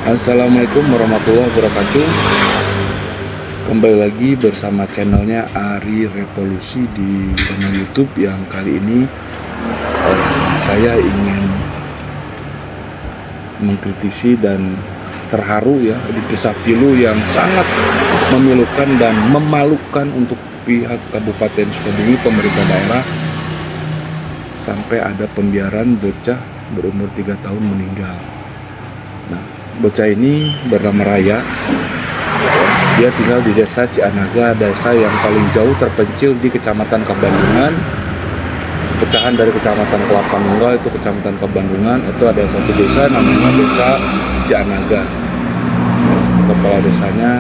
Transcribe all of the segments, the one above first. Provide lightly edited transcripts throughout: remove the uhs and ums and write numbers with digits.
Assalamualaikum warahmatullahi wabarakatuh. Kembali lagi bersama channelnya Ari Revolusi di channel YouTube yang kali ini saya ingin mengkritisi dan terharu ya di kisah pilu yang sangat memilukan dan memalukan untuk pihak Kabupaten Sukabumi, pemerintah daerah, sampai ada pembiaran bocah berumur 3 tahun meninggal. Nah, bocah ini bernama Raya. Dia tinggal di desa Cianaga, desa yang paling jauh terpencil di Kecamatan Kabandungan. Pecahan dari Kecamatan Kelapa Nunggal itu Kecamatan Kabandungan, itu ada satu desa namanya Desa Cianaga. Kepala desanya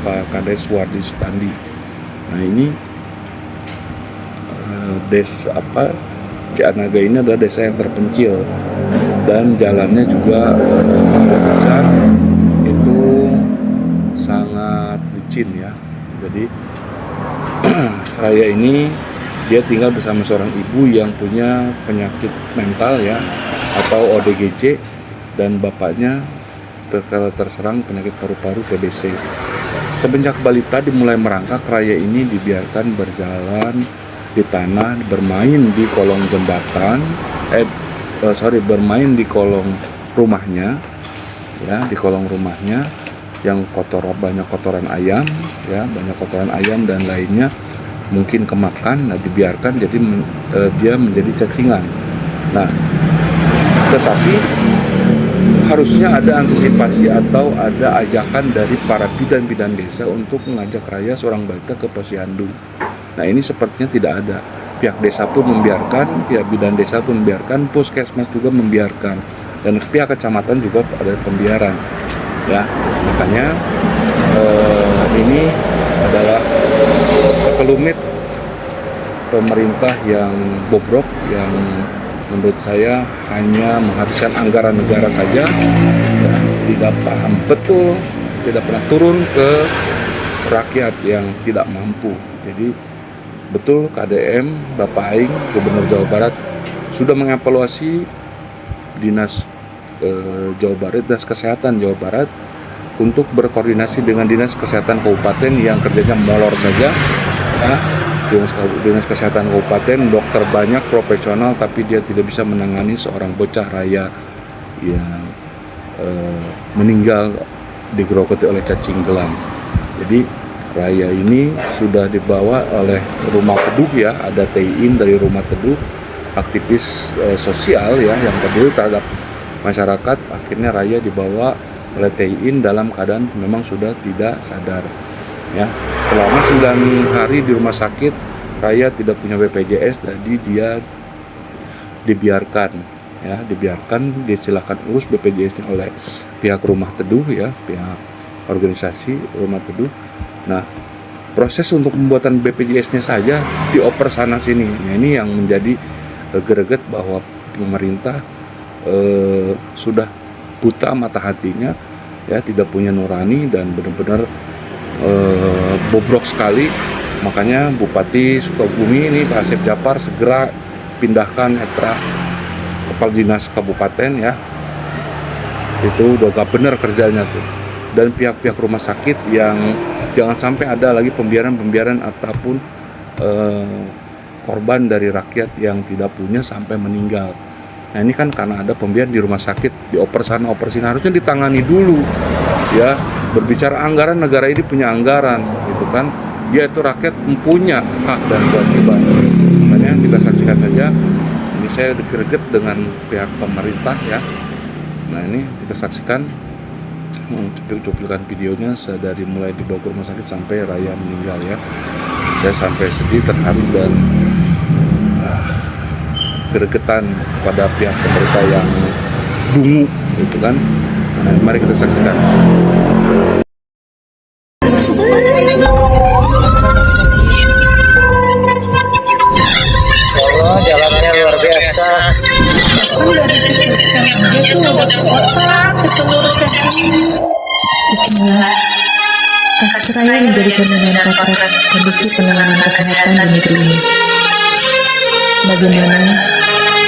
Pak Kades Wardi Sutandi. Nah, ini Cianaga ini adalah desa yang terpencil dan jalannya juga kalau hujan itu sangat licin ya. Jadi Raya ini dia tinggal bersama seorang ibu yang punya penyakit mental ya, atau ODGJ, dan bapaknya terserang penyakit paru-paru TBC. Semenjak balita dimulai merangkak, Raya ini dibiarkan berjalan di tanah, bermain di kolong jembatan, bermain di kolong rumahnya ya, di kolong rumahnya yang kotor, banyak kotoran ayam ya, banyak kotoran ayam dan lainnya mungkin kemakan. Nah, dibiarkan jadi dia menjadi cacingan. Nah, tetapi harusnya ada antisipasi atau ada ajakan dari para bidan-bidan desa untuk mengajak Raya seorang balita ke posyandu. Nah, ini sepertinya tidak ada. Pihak desa pun membiarkan, pihak bidan desa pun membiarkan, puskesmas juga membiarkan, dan pihak kecamatan juga ada pembiaran. Ya, makanya ini adalah sekelumit pemerintah yang bobrok, yang menurut saya hanya menghabiskan anggaran negara saja, ya, tidak paham betul, tidak pernah turun ke rakyat yang tidak mampu. Jadi betul KDM Bapak Aing, Gubernur Jawa Barat, sudah mengevaluasi Dinas Jawa Barat, Dinas Kesehatan Jawa Barat, untuk berkoordinasi dengan Dinas Kesehatan Kabupaten yang kerjanya molor saja ya. Dinas Kesehatan Kabupaten dokter banyak, profesional, tapi dia tidak bisa menangani seorang bocah Raya yang meninggal digerogoti oleh cacing gelang. Jadi Raya ini sudah dibawa oleh Rumah Teduh ya, ada TI-in dari Rumah Teduh, aktivis sosial ya yang peduli terhadap masyarakat. Akhirnya Raya dibawa oleh TI-in dalam keadaan memang sudah tidak sadar ya. Selama 9 hari di rumah sakit, Raya tidak punya BPJS, jadi dia dibiarkan ya, disilakan urus BPJS-nya oleh pihak Rumah Teduh ya, pihak organisasi Rumah Teduh. Nah, proses untuk pembuatan BPJS-nya saja dioper sana sini. Nah, ini yang menjadi greget bahwa pemerintah sudah buta mata hatinya ya, tidak punya nurani dan benar-benar bobrok sekali. Makanya Bupati Sukabumi ini Pak Asep Japar segera pindahkan kepala dinas kabupaten ya, itu udah gak benar kerjanya tuh. Dan pihak-pihak rumah sakit yang jangan sampai ada lagi pembiaran ataupun korban dari rakyat yang tidak punya sampai meninggal. Nah, ini kan karena ada pembiaran di rumah sakit, dioper sana oper sini, harusnya ditangani dulu ya. Berbicara anggaran, negara ini punya anggaran gitu kan, dia itu rakyat mempunyai hak dan kewajiban. Makanya kita saksikan saja, ini saya greget dengan pihak pemerintah ya. Nah, ini kita saksikan cuplikan videonya dari mulai dibawa ke rumah sakit sampai Raya meninggal ya. Saya sampai sedih, terharu, dan gregetan kepada pihak pemerintah yang dungu gitu kan. Nah, mari kita saksikan. Allah, jalannya luar biasa. Bismillah. Kasus Raya menjadi fenomena potret kondisi penanganan kesehatan di negeri ini. Bagaimana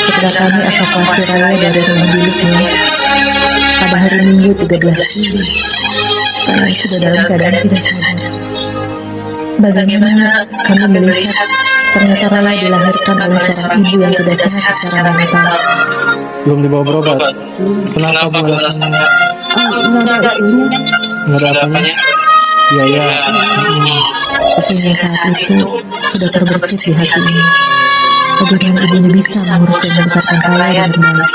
ketika kami evakuasi Raya dari rumah biliknya, pada hari Minggu 13 Juli. Kami sudah dalam keadaan tidak sadar. Bagaimana kami melihat ternyata Raya dilahirkan oleh seorang ibu yang tidak sehat secara mental. Belum dibawa berobat. Kenapa Bu alasannya? Nggak ada ibunya. Nggak ada apanya? Biaya. Sehingga saat itu sudah terbersit di hati ini. Bagaimana ibunya bisa mengurus dan membesarkan Raya dengan baik.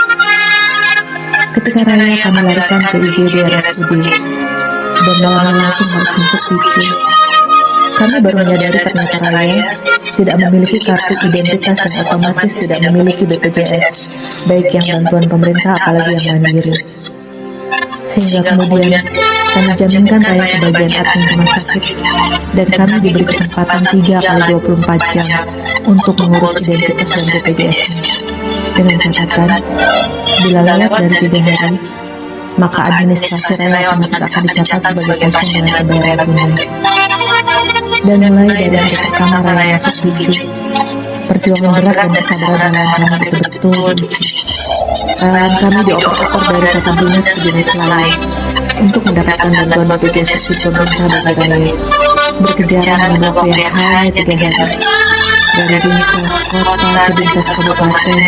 Ketika Raya kami larikan ke IGD RSUD dan malam langsung harus masuk PICU. Kami baru menyadari ternyata Raya tidak memiliki kartu identitas yang otomatis tidak memiliki BPJS, baik yang bantuan pemerintah apalagi yang mandiri. Sehingga kemudian kami jaminkan Raya ke bagian admin rumah sakit dan kami diberi kesempatan 3 kali 24 jam untuk mengurus identitas dan BPJS-nya. Dengan catatan, bila lewat dari 3 hari, maka administrasi Raya otomatis akan dicatat sebagai pasien dengan pembayaran tunai. Dan mulai dari hari pertama Raya masuk PICU, perjuangan berat dan kesabaran dalam kami betul-betul. Relawan kami dioper-oper dari satu dinas ke dinas lain untuk mendapatkan bantuan BPJS pemerintah bagi Raya. Berkejaran dengan waktu yang hanya 3 hari. Dari dinas kota ke dinas kabupaten,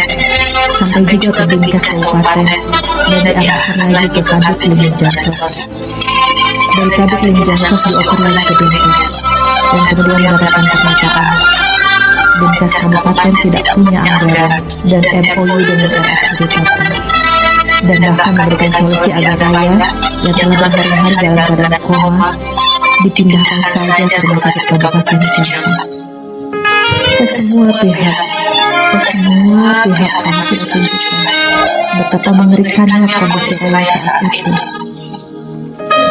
sampai juga ke dinas kabupaten, dan diarahkan lagi ke Kadit Limin Jansos. Dari Kadit Limin Jansos dioper lagi ke Dinkes, dan kemudian mendapatkan pernyataan Dinkes Kabupaten tidak punya anggaran dan MOU dengan RSUD Jateng, dan bahkan memberikan solusi agar Raya yang telah berhari-hari dalam keadaan koma dipindahkan saja ke rumah sakit Kabupaten Jateng. Ke semua pihak kami sudah tunjukkan betapa mengerikannya kondisi Raya saat itu.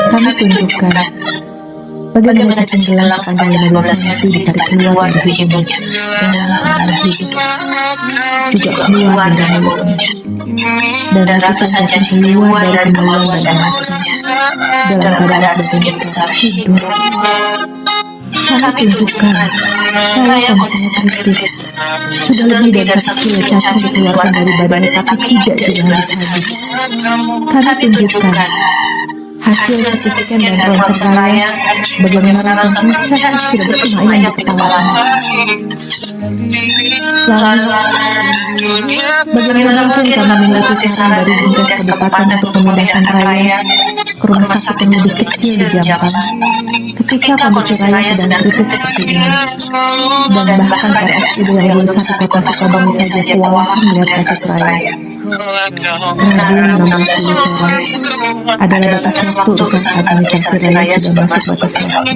Kami tunjukkan bagaimana tenggelam sepanjang 15 cm ditarik keluar dari hidungnya dalam keadaan hidup, juga keluar dari mulutnya, dan ratusan cacing keluar dari kemaluan dan emasnya dalam keadaan sebagian besar hidup. Kami tunjukkan Raya kondisinya kritis. Sudah lebih dari 1 kilo cacing dikeluarkan dari badannya, tapi tidak juga habis-habis. Kami tunjukkan hasil CT scan dan ronsen Raya, bagaimana rasanya tidak bercuma yang diketawakan. Lalu, bagaimana mungkin kami mengikuti saran dari Dinkes Kabupaten untuk memindahkan Raya ke rumah sakit yang lebih kecil di Jampang ketika kondisi Raya sedang kritis seperti ini, dan bahkan RSUD yang dulu satu kota Sukabumi saja kewalahan melihat kasus Raya. Radio 60 sore adalah batas waktu urusan administrasi Raya sudah masuk batas waktu.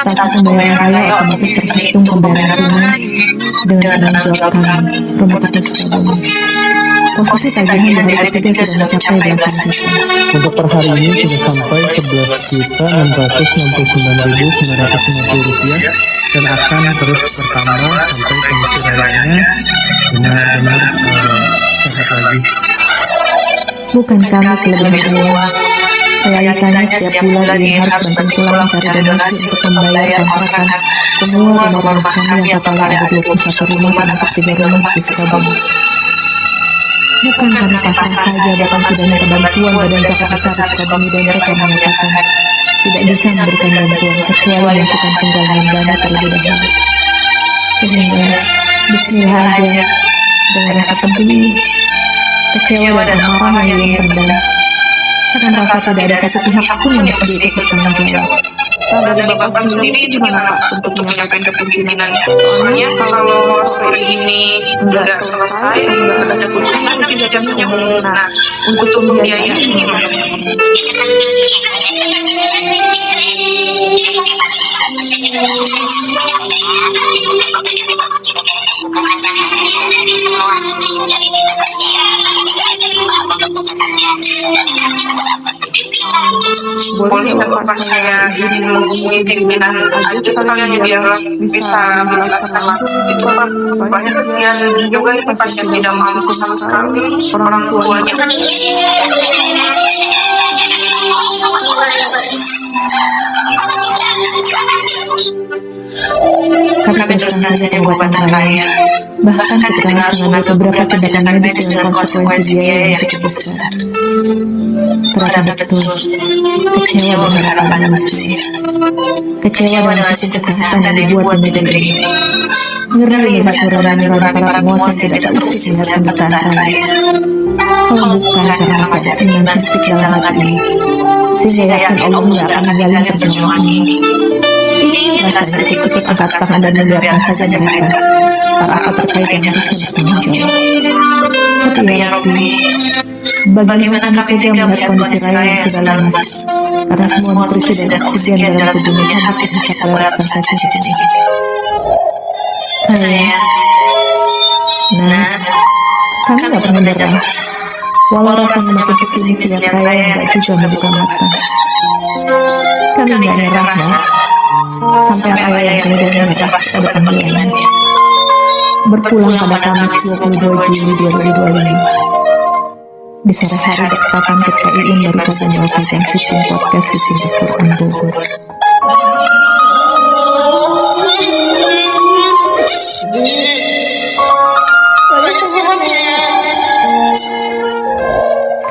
Saat pembayaran Raya otomatis terhitung pembayaran tunai dengan menjawab kami, Rumah Sakit Sukabumi. Posisi tagihan di hari ketiga sudah mencapai belasan juta. Untuk per hari ini sudah sampai 11.669.950 rupiah dan akan terus bertambah sampai kondisi Rayanya benar-benar sehat lagi. Bukan kami kelebihan uang. Realitanya setiap bulan ini harus banting tulang mencari donasi untuk membayar kontrakan semua rumah kami yang totalnya ada 21 rumah termasuk 3 rumah di Sukabumi. Bukan kami pasrah saja, bahkan sudah minta bantuan Badan Zakat Besar Sukabumi dan mereka menyatakan tidak bisa memberikan bantuan kecuali melakukan penggalian dana terlebih dahulu. Sehingga bismillah aja dengan rasa pedih, kecewa dan amarah yang belum redam, karena merasa tidak ada satu pihak pun yang bisa diikut bertanggung jawab. Dari Bapak sendiri gimana Pak untuk menyampaikan kepimpinannya? Soalnya kalau hari ini nggak selesai, nggak ada kunjungan, nanti tidak nyambung. Nah, untuk pembiayaan gimana? Boleh nggak Pak saya izin menghubungi pimpinan aja kita kalian biar bisa menjelaskan langsung itu Pak. Banyak kesian juga itu pasien tidak mampu sama sekali orang tuanya. Kami teruskan saja pengobatan Raya Bahkan ketika harus mengambil beberapa tindakan medis dengan konsekuensi biaya yang cukup besar. Ternyata betul, kecewa dengan harapan manusia. Kecewa dengan sistem kesehatan yang dibuat di negeri ini. Ngeri melihat nurani para penguasa yang tidak tahu isi melihat penderitaan rakyat. Kalau bukan karena masih ada iman sedikit dalam hati ini, sehingga yakin Allah tidak akan menjalin perjuangan ini. Ingin rasanya ikut angkat tangan dan membiarkan saja mereka. Tak apa terkait yang harusnya bertanggung jawab. Tapi ya Rabbi, bagaimana kami tega melihat kondisi Raya yang sudah lemas, karena semua nutrisi dan oksigen dalam tubuhnya habis bisa kelewatan saja di sini. Raya, kami gak pernah menyerah. Walau rasa semakin kesini setiap Raya yang gak juga membuka mata. Kami gak nyerah, sampai Raya yang kemudian menyerah pada panggilannya. Berpulang pada Kamis 22 Juli 2025. Di sore hari bertepatan ketika Iin baru saja menyelesaikan syuting podcast di Singapura Bogor.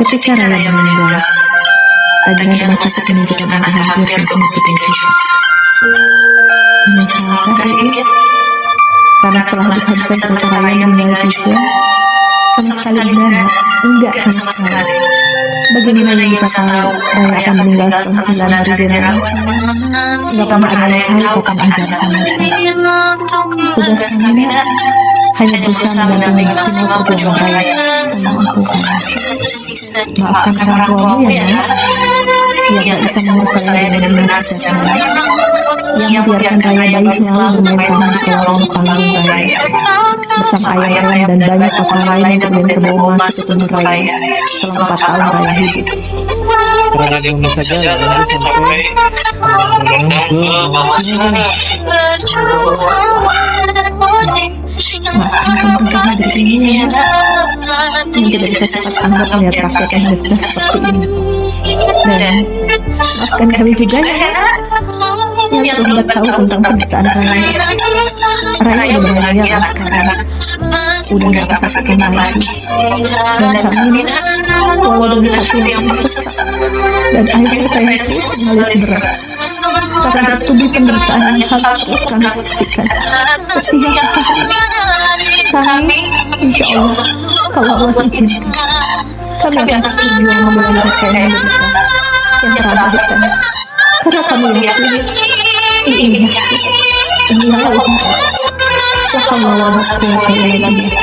Ketika Raya meninggal, tagihan rumah sakit menunjukkan angka hampir 50 juta. Menyesalkan Iin, karena setelah habis-habisan cerita Raya meninggal juga, sama sekali gimana? Enggak sama sekali. Bagaimana yang bisa tahu Raya akan meninggal setelah 9 hari dirawat? Enggak pernah ada yang tahu kapan ajaran tugas kami hanya berusaha mendampingi maksimal perjuangan Raya sama untuk maafkan orang tuamu ya, yang gak bisa mengurus saya dengan benar setiap hari, yang membiarkan Raya bayi selalu bermain tangan di kolong panggung Raya bersama ayah dan banyak orang lain yang kemudian terbawa masuk ke tubuh Raya selama 4 tahun Raya hidup. Perangan yang bisa saja lanjut sampai maafkan pernikahan diri ini ya, yang tidak bisa cepat anggap melihat rakyat yang hidup seperti ini. Dan maafkan kami juga ya, yang tidak tahu tentang penderitaan Raya. Raya udah meninggal sekarang, udah gak rasakan lagi. Dan kami walau dengan hati yang bersesak dan akhirnya Raya terus mengalir berat karena tubuh penderitaan yang harus terus kami saksikan setiap hari. Kami, insya Allah, kalau Allah izinkan, kami akan terus berjuang membela mereka yang menderita, yang terabaikan. Karena kami yakin, ini inilah Allah. Wa hawla wa quwwata illa billah.